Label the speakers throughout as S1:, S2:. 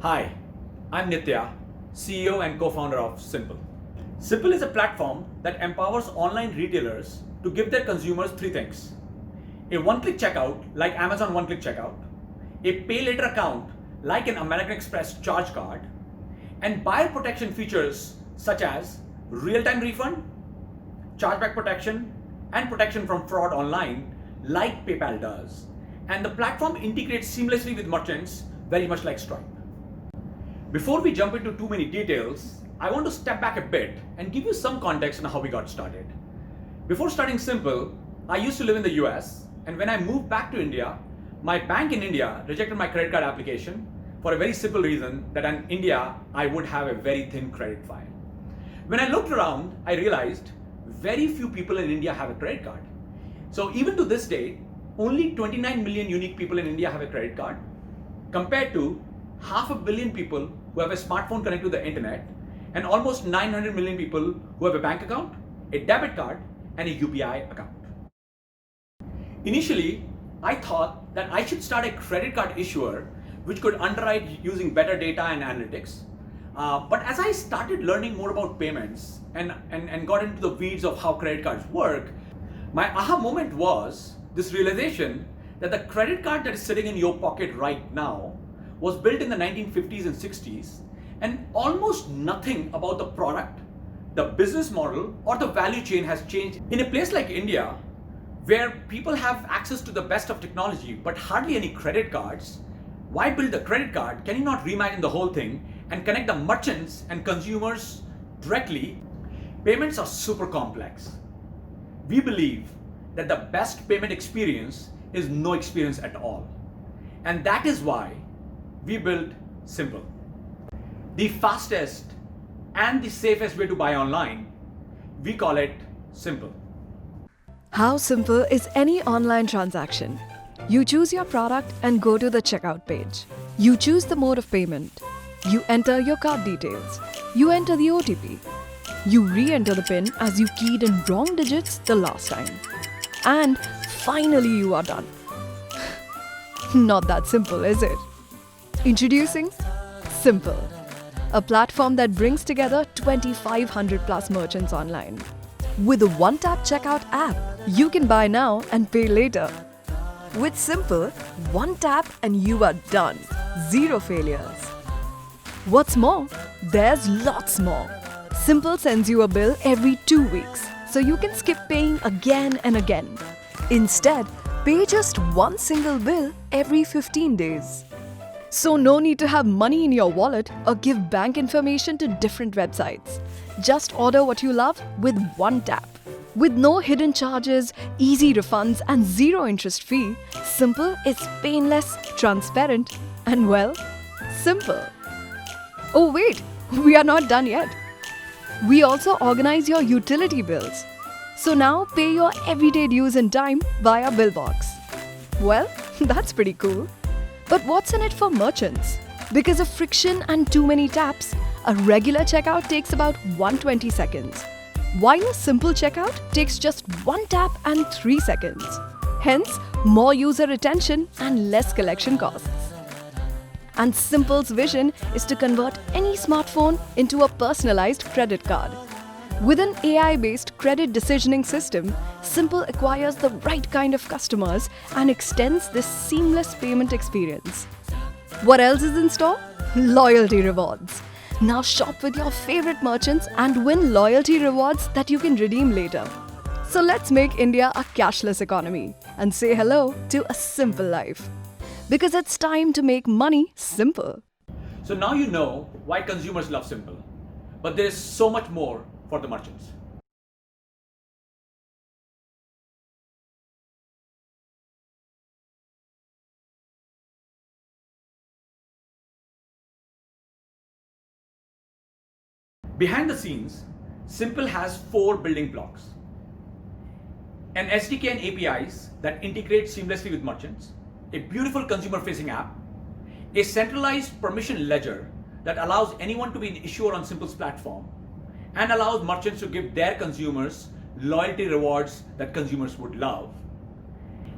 S1: Hi, I'm Nitya, CEO and co-founder of Simple. Simple is a platform that empowers online retailers to give their consumers three things: a one-click checkout like Amazon one-click checkout, a pay later account like an American Express charge card, and buyer protection features such as real-time refund, chargeback protection, and protection from fraud online like PayPal does. And the platform integrates seamlessly with merchants very much like Stripe. Before we jump into too many details, I want to step back a bit and give you some context on how we got started. Before starting Simple, I used to live in the US, and when I moved back to India, my bank in India rejected my credit card application for a very simple reason that in India I would have a very thin credit file. When I looked around, I realized very few people in India have a credit card. So even to this day, only 29 million unique people in India have a credit card, compared to 500 million people who have a smartphone connected to the internet, and almost 900 million people who have a bank account, a debit card, and a UPI account. Initially, I thought that I should start a credit card issuer which could underwrite using better data and analytics. But as I started learning more about payments and got into the weeds of how credit cards work, my aha moment was this realization that the credit card that is sitting in your pocket right now was built in the 1950s and 60s, and almost nothing about the product, the business model, or the value chain has changed. In a place like India, where people have access to the best of technology but hardly any credit cards, why build the credit card? Can you not reimagine the whole thing and connect the merchants and consumers directly? Payments are super complex. We believe that the best payment experience is no experience at all. And that is why we built Simple, the fastest and the safest way to buy online. We call it Simple.
S2: How simple is any online transaction? You choose your product and go to the checkout page. You choose the mode of payment. You enter your card details. You enter the OTP. You re-enter the PIN as you keyed in wrong digits the last time. And finally you are done. Not that simple, is it? Introducing Simple, a platform that brings together 2,500 plus merchants online. With a one-tap checkout app, you can buy now and pay later. With Simple, one tap and you are done. Zero failures. What's more, there's lots more. Simple sends you a bill every 2 weeks, so you can skip paying again and again. Instead, pay just one single bill every 15 days. So no need to have money in your wallet or give bank information to different websites. Just order what you love with one tap. With no hidden charges, easy refunds, and zero interest fee, Simple is painless, transparent, and well, simple. Oh wait, we are not done yet. We also organize your utility bills. So now pay your everyday dues in time via Billbox. Well, that's pretty cool. But what's in it for merchants? Because of friction and too many taps, a regular checkout takes about 120 seconds, while a simple checkout takes just one tap and 3 seconds. Hence, more user retention and less collection costs. And Simple's vision is to convert any smartphone into a personalized credit card. With an AI-based credit decisioning system, Simple acquires the right kind of customers and extends this seamless payment experience. What else is in store? Loyalty rewards. Now shop with your favorite merchants and win loyalty rewards that you can redeem later. So let's make India a cashless economy and say hello to a simple life. Because it's time to make money simple.
S1: So now you know why consumers love Simple. But there is so much more for the merchants. Behind the scenes, Simple has 4 building blocks: an SDK and APIs that integrate seamlessly with merchants, a beautiful consumer-facing app, a centralized permission ledger that allows anyone to be an issuer on Simple's platform, and allows merchants to give their consumers loyalty rewards that consumers would love,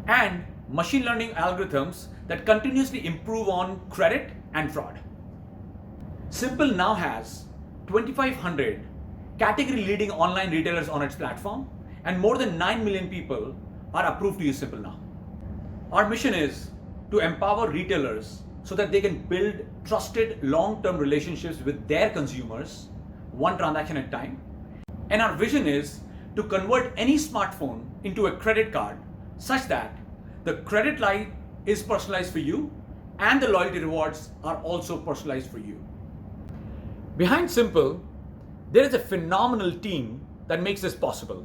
S1: and machine learning algorithms that continuously improve on credit and fraud. Simple now has 2,500 category leading online retailers on its platform, and more than 9 million people are approved to use Simple now. Our mission is to empower retailers so that they can build trusted long-term relationships with their consumers, one transaction at a time. And our vision is to convert any smartphone into a credit card such that the credit line is personalized for you and the loyalty rewards are also personalized for you. Behind Simple, there is a phenomenal team that makes this possible.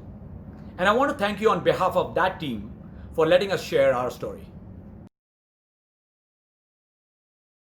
S1: And I want to thank you on behalf of that team for letting us share our story.